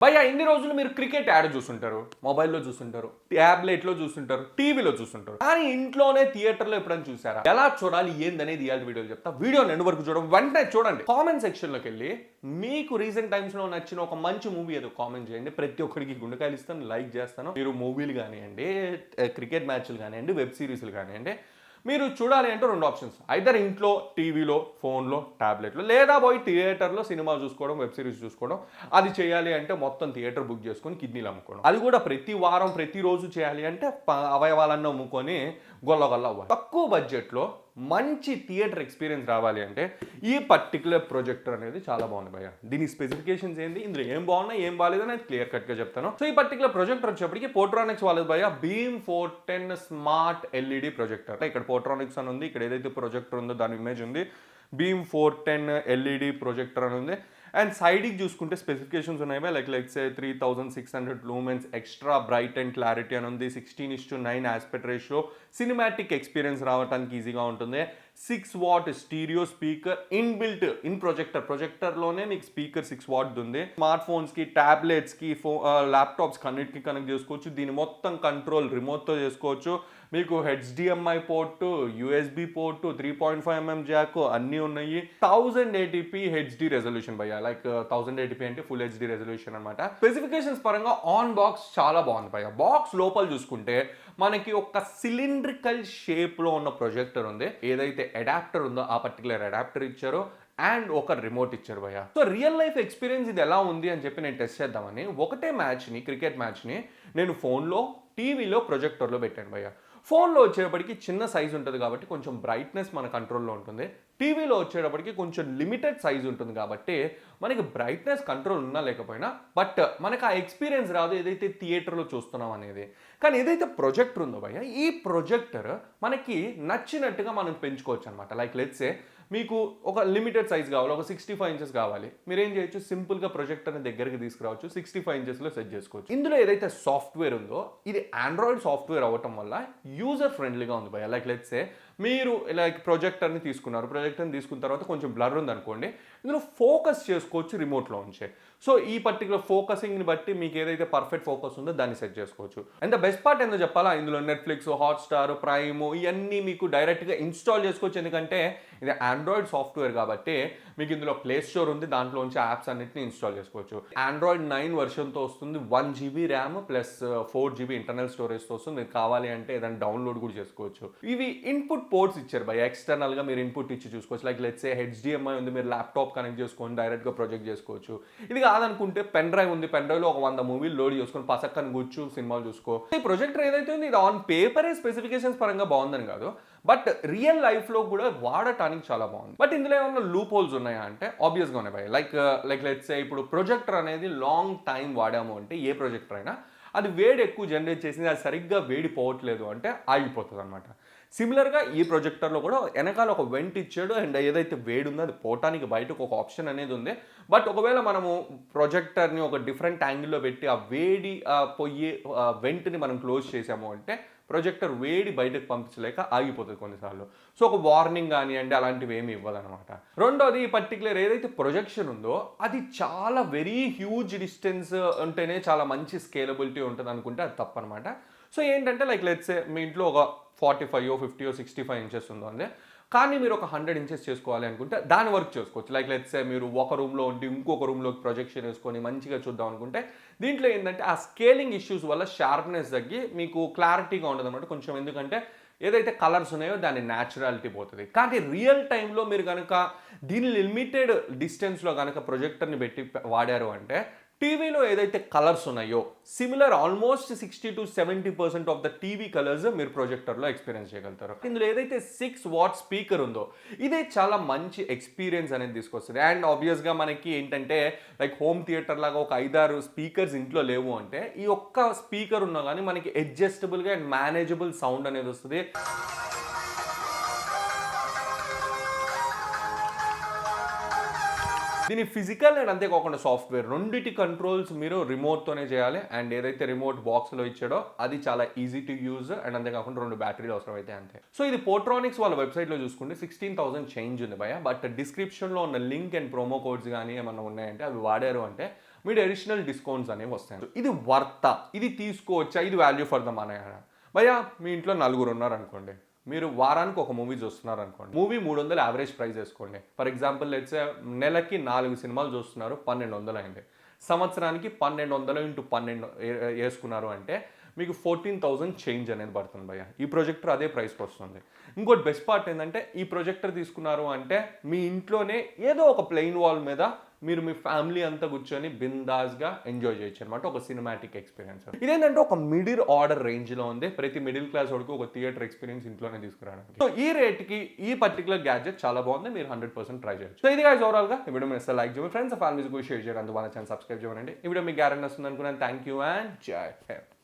భయ్యా ఇన్ని రోజులు మీరు క్రికెట్ యాడ్ చూస్తుంటారు, మొబైల్లో చూస్తుంటారు, ట్యాబ్లెట్లో చూస్తుంటారు, టీవీలో చూస్తుంటారు, కానీ ఇంట్లోనే థియేటర్లో ఎప్పుడైనా చూసారా? ఎలా చూడాలి ఏందనేది ఇవాళ వీడియోలో చెప్తా. వీడియో ఎండ్ వరకు చూడండి, వెంటనే చూడండి. కామెంట్ సెక్షన్లోకి వెళ్ళి మీకు రీసెంట్ టైమ్స్లో నచ్చిన ఒక మంచి మూవీ ఏదో కామెంట్ చేయండి. ప్రతి ఒక్కరికి గుండెకాయలు ఇస్తాను, లైక్ చేస్తాను. మీరు మూవీలు కానివ్వండి, క్రికెట్ మ్యాచ్లు కానివ్వండి, వెబ్ సిరీస్లు కానివ్వండి, మీరు చూడాలి అంటే రెండు ఆప్షన్స్, ఐదర్ ఇంట్లో టీవీలో, ఫోన్లో, ట్యాబ్లెట్లో, లేదా పోయి థియేటర్లో సినిమా చూసుకోవడం, వెబ్ సిరీస్ చూసుకోవడం. అది చేయాలి అంటే మొత్తం థియేటర్ బుక్ చేసుకొని కిడ్నీలు అమ్ముకోవడం. అది కూడా ప్రతి వారం ప్రతిరోజు చేయాలి అంటే అవయవాలన్నీ అమ్ముకొని గొల్లగొల్ల అవ్వాలి. తక్కువ బడ్జెట్లో మంచి థియేటర్ ఎక్స్పీరియన్స్ రావాలి అంటే ఈ పర్టికులర్ ప్రొజెక్టర్ అనేది చాలా బాగుంది భయ్య. దీని స్పెసిఫికేషన్స్ ఏంటి, ఇందులో ఏం బాగున్నాయి ఏం బాగాలేదని నేను క్లియర్ కట్గా చెప్తాను. సో ఈ పర్టికులర్ ప్రొజెక్టర్ వచ్చేప్పటికి పోర్ట్రానిక్స్ వాళ్ళది భయ్య, బీమ్ 410 స్మార్ట్ ఎల్ఈడి ప్రొజెక్టర్. ఇక్కడ పోర్ట్రానిక్స్ అని ఉంది, ఇక్కడ ఏదైతే ప్రొజెక్టర్ ఉందో దాని ఇమేజ్ ఉంది. బీమ్ 410 ఎల్ఈడి ప్రొజెక్టర్ అని ఉంది. అండ్ సైడ్కి చూసుకుంటే స్పెసిఫికేషన్స్ ఉన్నాయి like say 3600 lumens, extra bright and clarity అని ఉంది, 16:9 ఆస్పెక్ట్ రేషియో, సినిమాటిక్ ఎక్స్పీరియన్స్ రావడానికి ఈజీగా ఉంటుంది. 6 watt stereo speaker inbuilt in ప్రొజెక్టర్లోనే మీకు స్పీకర్ 6 వాట్ ఉంది. స్మార్ట్ ఫోన్స్కి, ట్యాబ్లెట్స్కి, ల్యాప్టాప్స్కి అన్నిటికీ కనెక్ట్ చేసుకోవచ్చు. దీని మొత్తం కంట్రోల్ రిమోట్తో చేసుకోవచ్చు. మీకు HDMI port, USB port, 3.5mm jack అన్నీ ఉన్నాయి. 1080p హెచ్డి రెజల్యూషన్ భయ్యా, లైక్ 1080p అంటే ఫుల్ హెచ్డి రెజల్యూషన్ అనమాట. స్పెసిఫికేషన్స్ పరంగా ఆన్ బాక్స్ చాలా బాగుంది భయ్యా. బాక్స్ లోపల చూసుకుంటే మనకి ఒక సిలిండ్రికల్ షేప్లో ఉన్న ప్రొజెక్టర్ ఉంది. ఏదైతే అడాప్టర్ ఉందో ఆ పర్టికులర్ అడాప్టర్ ఇచ్చారో అండ్ ఒక రిమోట్ ఇచ్చారు భయ్య. సో రియల్ లైఫ్ ఎక్స్పీరియన్స్ ఇది ఎలా ఉంది అని చెప్పి నేను టెస్ట్ చేద్దామని ఒకటే మ్యాచ్ని, క్రికెట్ మ్యాచ్ని నేను ఫోన్లో, టీవీలో, ప్రొజెక్టర్లో పెట్టాను భయ్య. ఫోన్లో వచ్చేటప్పటికి చిన్న సైజు ఉంటుంది కాబట్టి కొంచెం బ్రైట్నెస్ మన కంట్రోల్లో ఉంటుంది. టీవీలో వచ్చేటప్పటికి కొంచెం లిమిటెడ్ సైజు ఉంటుంది కాబట్టి మనకి బ్రైట్నెస్ కంట్రోల్ ఉన్నా లేకపోయినా బట్ మనకు ఆ ఎక్స్పీరియన్స్ రాదు ఏదైతే థియేటర్లో చూస్తున్నాం అనేది. కానీ ఏదైతే ప్రొజెక్టర్ ఉందో భయ్య, ఈ ప్రొజెక్టర్ మనకి నచ్చినట్టుగా మనం పెంచుకోవచ్చు అనమాట. లైక్ లెట్స్ సే మీకు ఒక లిమిటెడ్ సైజ్ కావాలి, ఒక 65 ఇంచెస్ కావాలి, మీరు ఏం చేయొచ్చు, సింపుల్గా ప్రొజెక్టర్ని దగ్గరికి తీసుకురావచ్చు, 65 ఇంచెస్లో సెట్ చేసుకోవచ్చు. ఇందులో ఏదైతే సాఫ్ట్వేర్ ఉందో ఇది ఆండ్రాయిడ్ సాఫ్ట్వేర్ అవ్వటం వల్ల యూజర్ ఫ్రెండ్లీగా ఉంది భయ్య. లైక్ లెట్స్ సే మీరు లైక్ ప్రొజెక్టర్ని తీసుకున్నారు, ప్రొజెక్టర్ని తీసుకున్న తర్వాత కొంచెం బ్లర్ ఉంది అనుకోండి, ఇందులో ఫోకస్ చేసుకోవచ్చు రిమోట్లో ఉంచే. సో ఈ పర్టికులర్ ఫోకసింగ్ని బట్టి మీకు ఏదైతే పర్ఫెక్ట్ ఫోకస్ ఉందో దాన్ని సెట్ చేసుకోవచ్చు. అండ్ ద బెస్ట్ పార్ట్ ఏందో చెప్పాలా, ఇందులో నెట్ఫ్లిక్స్, హాట్స్టార్, ప్రైమ్ ఇవన్నీ మీకు డైరెక్ట్గా ఇన్స్టాల్ చేసుకోవచ్చు. ఎందుకంటే ఇది ఆండ్రాయిడ్ సాఫ్ట్వేర్ కాబట్టి మీకు ఇందులో ప్లే స్టోర్ ఉంది, దాంట్లోంచి యాప్స్ అన్నిటిని ఇన్స్టాల్ చేసుకోవచ్చు. ఆండ్రాయిడ్ 9 వర్షన్తో వస్తుంది, 1GB RAM plus 4GB internal స్టోరేజ్తో వస్తుంది. మీకు కావాలి అంటే ఏదైనా డౌన్లోడ్ కూడా చేసుకోవచ్చు. ఇవి ఇన్పుట్ పోర్ట్స్ ఇచ్చారు భయ, ఎక్స్టర్నల్గా మీరు ఇన్పుట్ ఇచ్చి చూసుకోవచ్చు. లైక్ లెట్స్ సే హెచ్డిఎంఐ ఉంది, మీరు ల్యాప్టాప్ కనెక్ట్ చేసుకొని డైరెక్ట్గా ప్రొజెక్ట్ చేసుకోవచ్చు. ఇది కాదనుకుంటే పెన్ డ్రైవ్ ఉంది, పెన్ డ్రైవ్లో ఒక 100 మూవీలు లోడ్ చేసుకొని పసక్కని కూర్చు సినిమాలు చూసుకో. ఈ ప్రొజెక్టర్ ఏదైతే ఉంది ఇది ఆన్ పేపరే స్పెసిఫికేషన్స్ పరంగా బాగుందని కాదు, బట్ రియల్ లైఫ్లో కూడా వాడటానికి చాలా బాగుంది. బట్ ఇందులో ఏమన్నా లూప్ హోల్స్ ఉన్నాయా అంటే ఆబ్వియస్గా ఉన్నాయి భయ. లైక్ లెట్స్ సే ఇప్పుడు ప్రొజెక్టర్ అనేది లాంగ్ టైం వాడాము అంటే ఏ ప్రొజెక్టర్ అయినా అది వేడి ఎక్కువ జనరేట్ చేసింది, అది సరిగ్గా వేడి పోవట్లేదు అంటే ఆగిపోతుంది అనమాట. సిమిలర్గా ఈ ప్రొజెక్టర్లో కూడా వెనకాల ఒక వెంట్ ఇచ్చాడు అండ్ ఏదైతే వేడి ఉందో అది పోవటానికి బయటకు ఒక ఆప్షన్ అనేది ఉంది. బట్ ఒకవేళ మనము ప్రొజెక్టర్ని ఒక డిఫరెంట్ యాంగిల్లో పెట్టి ఆ వేడి పొయ్యి వెంట్ని మనం క్లోజ్ చేసాము అంటే ప్రొజెక్టర్ వేడి బయటకు పంపించలేక ఆగిపోతుంది కొన్నిసార్లు. సో ఒక వార్నింగ్ కానివ్వండి అలాంటివి ఏమి ఇవ్వదనమాట. రెండోది ఈ పర్టికులర్ ఏదైతే ప్రొజెక్షన్ ఉందో అది చాలా వెరీ హ్యూజ్ డిస్టెన్స్ ఉంటేనే చాలా మంచి స్కేలబిలిటీ ఉంటుంది అనుకుంటే అది తప్పనమాట. సో ఏంటంటే లైక్ లెట్స్ సే మీ ఇంట్లో ఒక 45, 50, 65 ఇంచెస్ ఉందో అండి, కానీ మీరు ఒక 100 ఇంచెస్ చేసుకోవాలి అనుకుంటే దాని వర్క్ చేసుకోవచ్చు. లైక్ లెట్స్ సే మీరు ఒక రూమ్లో ఉండి ఇంకొక రూమ్లోకి ప్రొజెక్షన్ వేసుకొని మంచిగా చూద్దాం అనుకుంటే దీంట్లో ఏంటంటే ఆ స్కేలింగ్ ఇష్యూస్ వల్ల షార్ప్నెస్ తగ్గి మీకు క్లారిటీగా ఉండదు అనమాట కొంచెం. ఎందుకంటే ఏదైతే కలర్స్ ఉన్నాయో దాని న్యాచురాలిటీ పోతుంది. కానీ రియల్ టైంలో మీరు కనుక దీని లిమిటెడ్ డిస్టెన్స్లో కనుక ప్రొజెక్టర్ని పెట్టి వాడారు అంటే టీవీలో ఏదైతే కలర్స్ ఉన్నాయో similar almost 60 to 70% of the TV colours మీరు ప్రొజెక్టర్లో ఎక్స్పీరియన్స్ చేయగలుగుతారు. ఇందులో ఏదైతే 6 వాట్ స్పీకర్ ఉందో ఇదే చాలా మంచి ఎక్స్పీరియన్స్ అనేది తీసుకొస్తుంది. అండ్ ఆబ్వియస్గా మనకి ఏంటంటే లైక్ హోమ్ థియేటర్ లాగా ఒక 5-6 స్పీకర్స్ ఇంట్లో లేవు అంటే ఈ ఒక్క స్పీకర్ ఉన్నా కానీ మనకి అడ్జస్టబుల్గా అండ్ మేనేజబుల్ సౌండ్ అనేది వస్తుంది. దీని ఫిజికల్ అండ్ అంతేకాకుండా సాఫ్ట్వేర్ రెండిటి కంట్రోల్స్ మీరు రిమోట్తోనే చేయాలి. అండ్ ఏదైతే రిమోట్ బాక్స్లో ఇచ్చాడో అది చాలా ఈజీ టు యూజ్ అండ్ అంతేకాకుండా 2 బ్యాటరీలు అవసరం అయితే అంతే. సో ఇది పోర్ట్రానిక్స్ వాళ్ళ వెబ్సైట్లో చూసుకుంటే 16,000 చేంజ్ ఉంది భయ. బట్ డిస్క్రిప్షన్లో ఉన్న లింక్ అండ్ ప్రోమో కోడ్స్ కానీ ఏమన్నా ఉన్నాయంటే అవి వాడారు అంటే మీరు అడిషనల్ డిస్కౌంట్స్ అనేవి వస్తాయి. ఇది వర్త, ఇది తీసుకోవచ్చా, ఇది వాల్యూ ఫర్ ద మనీ. భయ్యా మీ ఇంట్లో నలుగురు ఉన్నారనుకోండి, మీరు వారానికి ఒక మూవీ చూస్తున్నారు అనుకోండి, మూవీ 300 యావరేజ్ ప్రైస్ వేసుకోండి. ఫర్ ఎగ్జాంపుల్ లెట్స్ నెలకి 4 సినిమాలు చూస్తున్నారు, 1200 అయింది. సంవత్సరానికి 1200 ఇంటూ 12 వేసుకున్నారు అంటే మీకు 14,000 చేంజ్ అనేది పడుతుంది భయ్య. ఈ ప్రొజెక్టర్ అదే ప్రైస్కి వస్తుంది. ఇంకోటి బెస్ట్ పార్ట్ ఏంటంటే ఈ ప్రొజెక్టర్ తీసుకున్నారు అంటే మీ ఇంట్లోనే ఏదో ఒక ప్లెయిన్ వాల్ మీద మీరు మీ ఫ్యామిలీ అంతా కూర్చొని బిందాస్గా ఎంజాయ్ చేయొచ్చు అనమాట, ఒక సినిమాటిక్ ఎక్స్పీరియన్స్. ఇదేంటంటే ఒక మిడిల్ ఆర్డర్ రేంజ్లో ఉంది. ప్రతి మిడిల్ క్లాస్ వాడికి ఒక థియేటర్ ఎక్స్పీరియన్స్ ఇంట్లోనే తీసుకురావడానికి. సో ఈ రేట్కి ఈ పర్టికులర్ గ్యాడ్జెట్ చాలా బాగుంది, మీరు 100% ట్రై చేయొచ్చు. సో ఇది గైస్ ఓవరాల్గా ఈ వీడియో మీరు లైక్ చేయండి, ఫ్రెండ్స్ ఫ్యామిలీస్ కూడా షేర్ చేయండి, అందువల్ల ఛానల్ సబ్స్క్రైబ్ చేయండి. ఈ వీడియో మీకు గ్యారెంటీ వస్తుంది అనుకున్నాను. థ్యాంక్ యూ అండ్ జై హింద్.